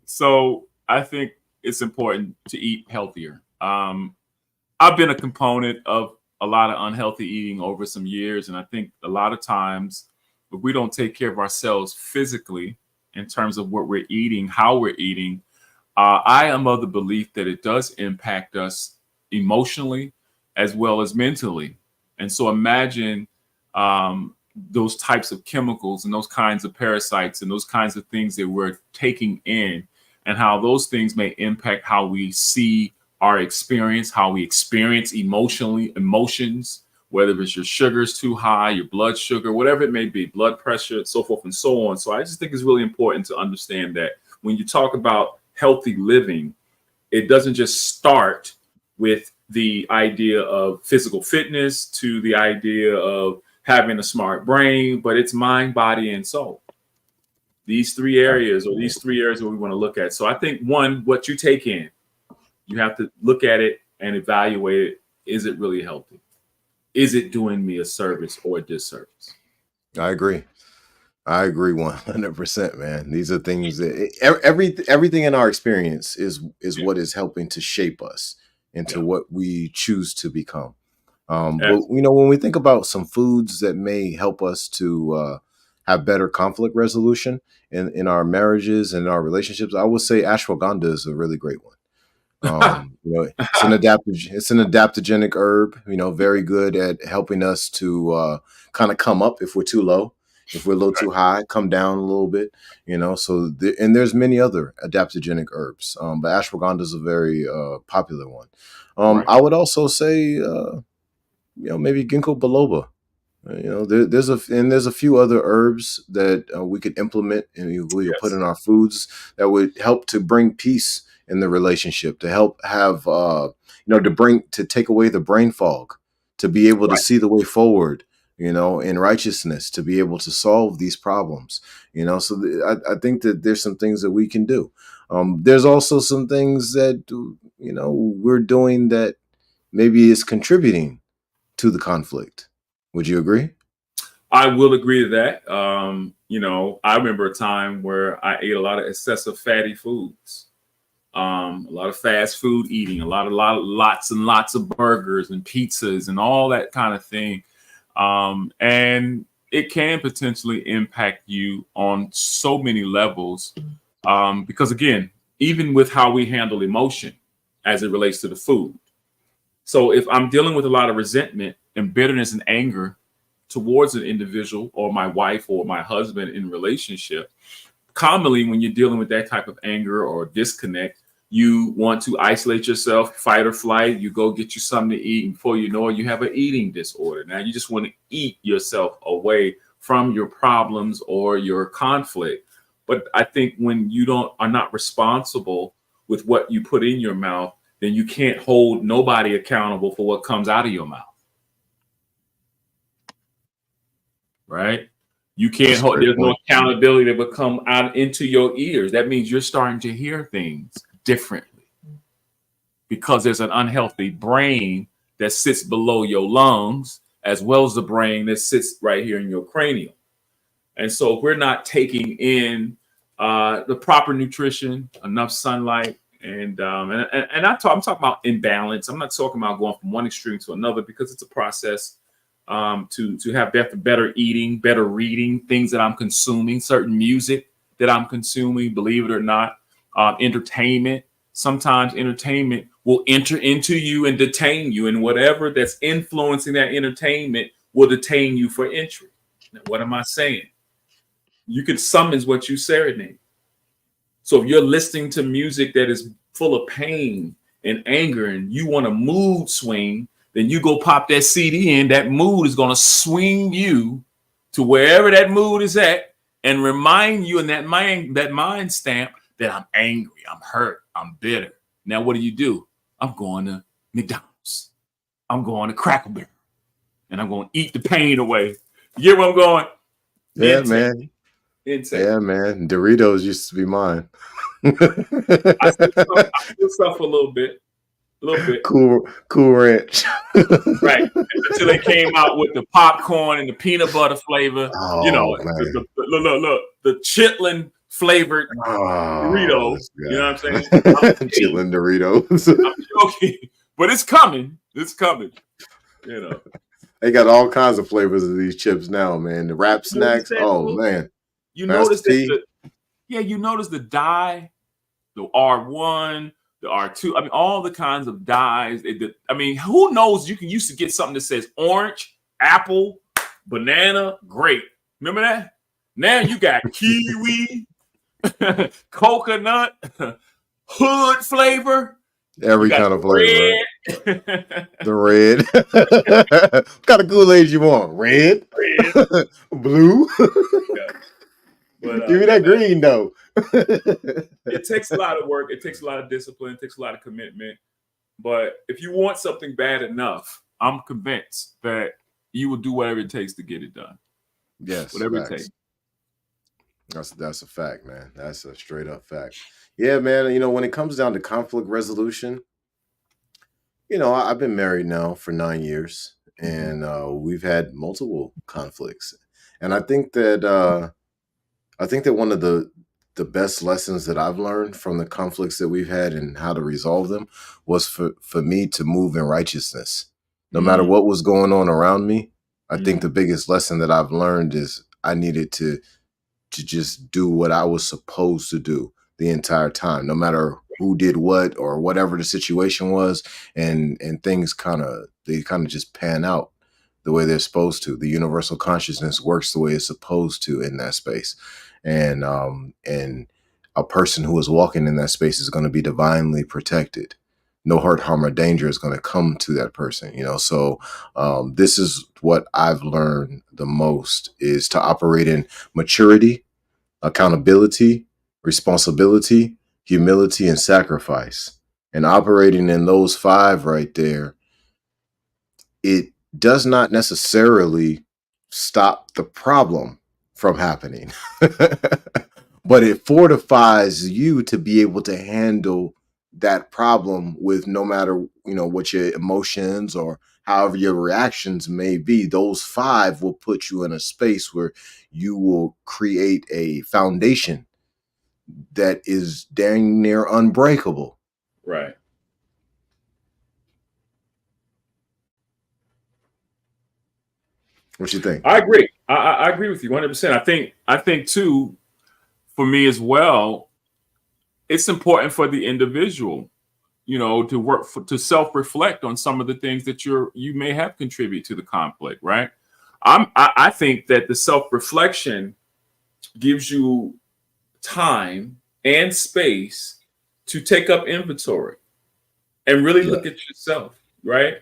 So I think it's important to eat healthier. I've been a component of a lot of unhealthy eating over some years, and I think a lot of times if we don't take care of ourselves physically in terms of what we're eating, how we're eating, I am of the belief that it does impact us emotionally as well as mentally. And so imagine those types of chemicals and those kinds of parasites and those kinds of things that we're taking in, and how those things may impact how we see our experience, how we experience emotions, whether it's your sugar's too high, your blood sugar, whatever it may be, blood pressure, so forth and so on. So I just think it's really important to understand that when you talk about healthy living, it doesn't just start with the idea of physical fitness to the idea of having a smart brain, but it's mind, body, and soul. These three areas that we want to look at. So I think one, what you take in, you have to look at it and evaluate it. Is it really healthy? Is it doing me a service or a disservice? I agree 100%, man. These are things that everything in our experience is what is helping to shape us into what we choose to become. But when we think about some foods that may help us to have better conflict resolution in our marriages and our relationships, I would say ashwagandha is a really great one. It's an adaptogenic herb, very good at helping us to kind of come up if we're too low. If we're a little too high, come down a little bit, So and there's many other adaptogenic herbs, but ashwagandha is a very popular one. I would also say, maybe ginkgo biloba. There's a few other herbs that we could implement and we could put in our foods that would help to bring peace in the relationship, to help have to take away the brain fog, to be able to see the way forward, in righteousness, to be able to solve these problems. So I think that there's some things that we can do. There's also some things that we're doing that maybe is contributing to the conflict. Would you agree? I will agree to that. I remember a time where I ate a lot of excessive fatty foods, a lot of fast food eating, lots and lots of burgers and pizzas and all that kind of thing. And it can potentially impact you on so many levels. Because again, even with how we handle emotion as it relates to the food. So if I'm dealing with a lot of resentment and bitterness and anger towards an individual or my wife or my husband in relationship, commonly when you're dealing with that type of anger or disconnect, you want to isolate yourself, fight or flight. You go get you something to eat, and before you know it, you have an eating disorder. Now you just want to eat yourself away from your problems or your conflict. But I think when you are not responsible with what you put in your mouth, then you can't hold nobody accountable for what comes out of your mouth. Right? You can't hold, there's no accountability that would come out into your ears. That means you're starting to hear things differently because there's an unhealthy brain that sits below your lungs, as well as the brain that sits right here in your cranium. And so if we're not taking in the proper nutrition, enough sunlight, and I'm talking about imbalance. I'm not talking about going from one extreme to another, because it's a process to have better eating, better reading, things that I'm consuming, certain music that I'm consuming, believe it or not, entertainment, sometimes entertainment will enter into you and detain you, and whatever that's influencing that entertainment will detain you for entry. Now, what am I saying? You can summons what you serenade. So if you're listening to music that is full of pain and anger and you want a mood swing, then you go pop that CD in. That mood is going to swing you to wherever that mood is at and remind you in that mind stamp that I'm angry, I'm hurt, I'm bitter. Now, what do? I'm going to McDonald's. I'm going to Cracker Barrel. And I'm going to eat the pain away. You get where I'm going? Yeah, Intake. man. Intake. Yeah, man. Doritos used to be mine. I still suffer a little bit. Cool Ranch. Right. Until they came out with the popcorn and the peanut butter flavor. Oh, you know, man. look, the chitlin flavored Dorito. You know what I'm saying? Chitlin Doritos. I'm joking, but it's coming. It's coming. You know. They got all kinds of flavors of these chips now, man. The wrap snacks. Oh, man. You notice that you notice the dye, the R1, the R2. I mean, all the kinds of dyes. I mean, who knows? You used to get something that says orange, apple, banana, grape. Remember that? Now you got kiwi, coconut, hood flavor. Every kind of flavor. Right? The red. What kind of Kool-Aid you want? Red? Blue? Yeah. But, give me that green, though. It takes a lot of work. It takes a lot of discipline. It takes a lot of commitment. But if you want something bad enough, I'm convinced that you will do whatever it takes to get it done. Yes. Whatever it takes. That's a fact, man. That's a straight up fact. Yeah, man. You know, when it comes down to conflict resolution, you know, I've been married now for 9 years, and we've had multiple conflicts. And I think that one of the best lessons that I've learned from the conflicts that we've had and how to resolve them was for me to move in righteousness. No matter what was going on around me, I think the biggest lesson that I've learned is I needed to just do what I was supposed to do the entire time, no matter who did what or whatever the situation was, and things kind of just pan out the way they're supposed to. The universal consciousness works the way it's supposed to in that space. And a person who is walking in that space is going to be divinely protected. No hurt, harm, or danger is going to come to that person, you know. So this is what I've learned the most, is to operate in maturity, accountability, responsibility, humility, and sacrifice. And operating in those 5 right there, it does not necessarily stop the problem from happening, but it fortifies you to be able to handle that problem with, no matter, you know, what your emotions or however your reactions may be. Those 5 will put you in a space where you will create a foundation that is dang near unbreakable. Right. What you think? I agree. I agree with you 100%. I think too, for me as well, it's important for the individual, you know, to to self-reflect on some of the things that you may have contributed to the conflict, right? I think that the self-reflection gives you time and space to take up inventory and really look at yourself, right?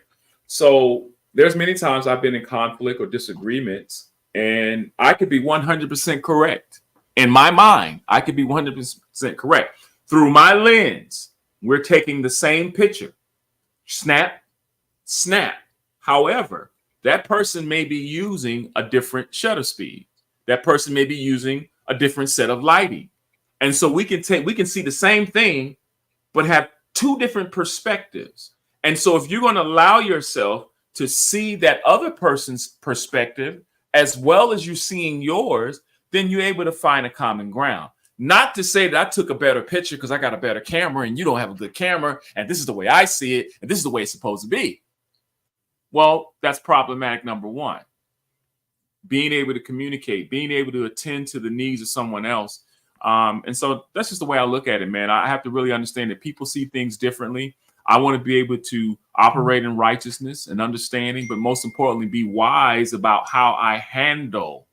So there's many times I've been in conflict or disagreements, and I could be 100% correct. In my mind, I could be 100% correct. Through my lens, we're taking the same picture. Snap, snap. However, that person may be using a different shutter speed. That person may be using a different set of lighting. And so we can see the same thing, but have 2 different perspectives. And so if you're going to allow yourself to see that other person's perspective as well as you seeing yours, then you're able to find a common ground. Not to say that I took a better picture because I got a better camera and you don't have a good camera, and this is the way I see it, and this is the way it's supposed to be. Well, that's problematic number 1. Being able to communicate, being able to attend to the needs of someone else And so that's just the way I look at it, man. I have to really understand that people see things differently. I want to be able to operate in righteousness and understanding, but most importantly, be wise about how I handle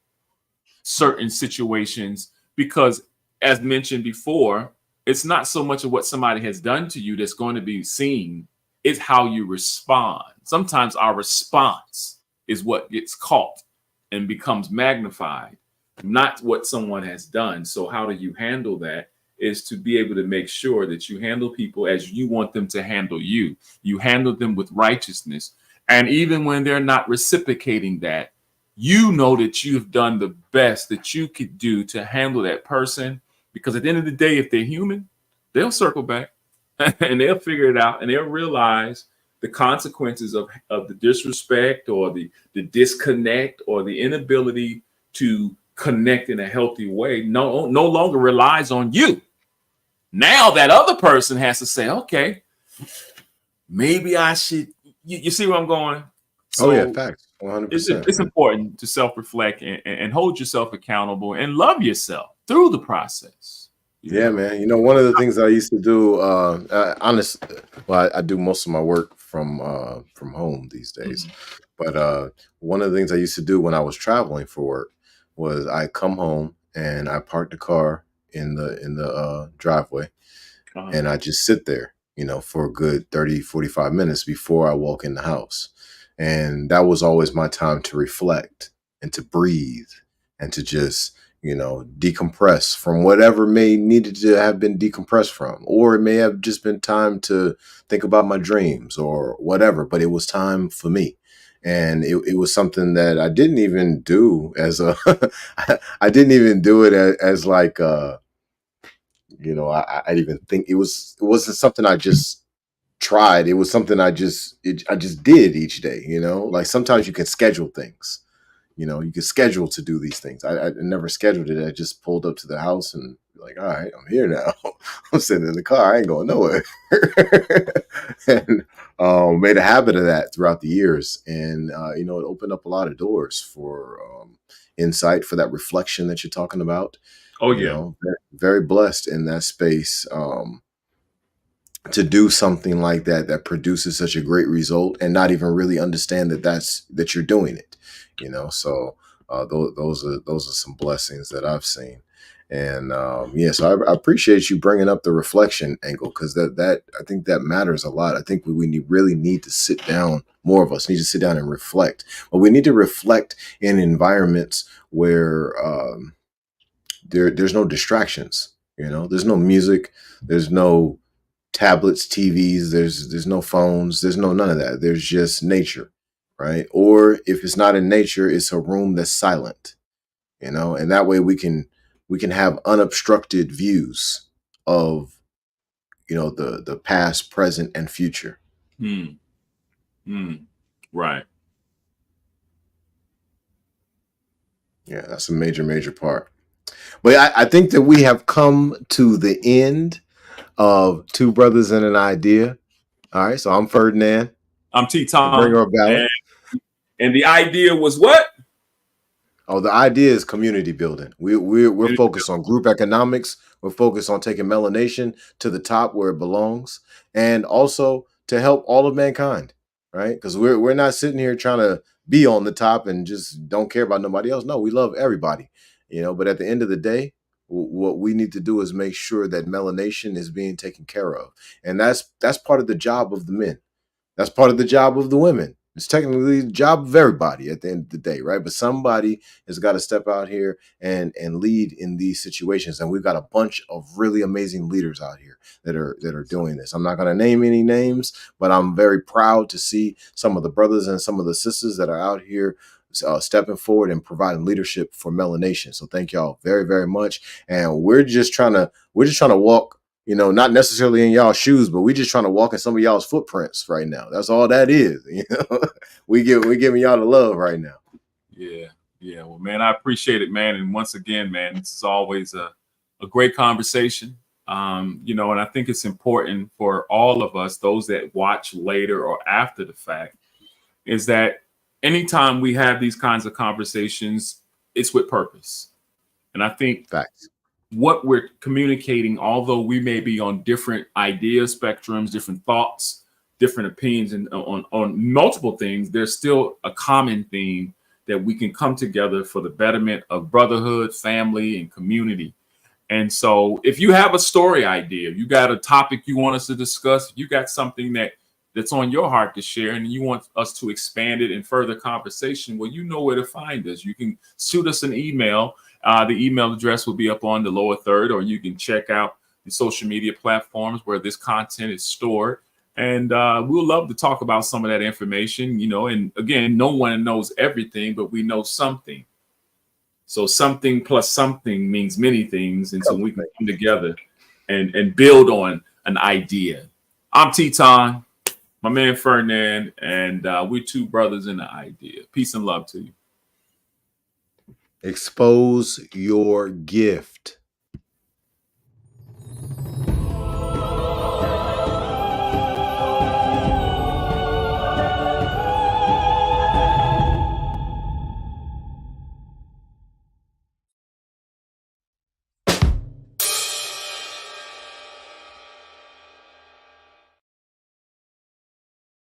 certain situations, because as mentioned before, it's not so much of what somebody has done to you that's going to be seen, it's how you respond. Sometimes our response is what gets caught and becomes magnified, not what someone has done. So how do you handle that is to be able to make sure that you handle people as you want them to handle you. You handle them with righteousness. And even when they're not reciprocating that, you know that you've done the best that you could do to handle that person. Because at the end of the day, if they're human, they'll circle back and they'll figure it out, and they'll realize the consequences of the disrespect or the disconnect or the inability to connect in a healthy way no longer relies on you. Now that other person has to say, okay, maybe I should, you see where I'm going? So Oh yeah, facts. 100%. it's important to self-reflect and hold yourself accountable and love yourself through the process. Yeah, man. You know, one of the things I used to do, I do most of my work from home these days. But one of the things I used to do when I was traveling for work was I come home and I park the car in the driveway, and I just sit there, for a good 30, 45 minutes before I walk in the house. And that was always my time to reflect and to breathe and to just, decompress from whatever may needed to have been decompressed from, or it may have just been time to think about my dreams or whatever, but it was time for me. And it was something that I didn't even do as a, I didn't even do it as like, I even think it wasn't something I just tried. It was something I just did each day, like sometimes you can schedule things. You can schedule to do these things. I never scheduled it. I just pulled up to the house and like, all right, I'm here now. I'm sitting in the car. I ain't going nowhere. And made a habit of that throughout the years. And, it opened up a lot of doors for insight, for that reflection that you're talking about. Oh, yeah. Very, very blessed in that space. To do something like that produces such a great result and not even really understand that you're doing it, so those are some blessings that I've seen. And so I appreciate you bringing up the reflection angle, because that I think that matters a lot. I think really need to sit down. More of us need to sit down and reflect, but we need to reflect in environments where there's no distractions. There's no music, there's no tablets, TVs, there's no phones, there's none of that. There's just nature, right? Or if it's not in nature, it's a room that's silent, and that way we can have unobstructed views of, the past, present, and future. Right. Yeah, that's a major part. But I think that we have come to the end of Two Brothers and an Idea. All right, so I'm Ferdinand. I'm Tetaun. Bringer of balance. And the idea was what? Oh, the idea is community building. We're focused on group economics. We're focused on taking melanation to the top where it belongs, and also to help all of mankind, right? Because we're not sitting here trying to be on the top and just don't care about nobody else. No, we love everybody, But at the end of the day, what we need to do is make sure that melanation is being taken care of, and that's part of the job of the men. That's part of the job of the women. It's technically the job of everybody at the end of the day, right? But somebody has got to step out here and lead in these situations. And we've got a bunch of really amazing leaders out here that are doing this. I'm not going to name any names, but I'm very proud to see some of the brothers and some of the sisters that are out here stepping forward and providing leadership for melanation. So thank y'all very, very much. And we're just trying to walk, not necessarily in y'all's shoes, but we just trying to walk in some of y'all's footprints right now. That's all that is. We giving y'all the love right now. Yeah. Well, man, I appreciate it, man. And once again, man, this is always a great conversation. And I think it's important for all of us, those that watch later or after the fact, is that anytime we have these kinds of conversations, it's with purpose. And I think facts. what we're communicating, although we may be on different idea spectrums, different thoughts, different opinions, and on multiple things, there's still a common theme that we can come together for the betterment of brotherhood, family, and community. And so if you have a story idea, you got a topic you want us to discuss, you got something that's on your heart to share, and you want us to expand it in further conversation, well, you know where to find us. You can shoot us an email. The email address will be up on the lower third, or you can check out the social media platforms where this content is stored. And we'll love to talk about some of that information, you know. And again, no one knows everything, but we know something. So something plus something means many things. And so we can come together and build on an idea. I'm Tetaun, my man Ferdinand, and we're two brothers in the idea. Peace and love to you. Expose your gift.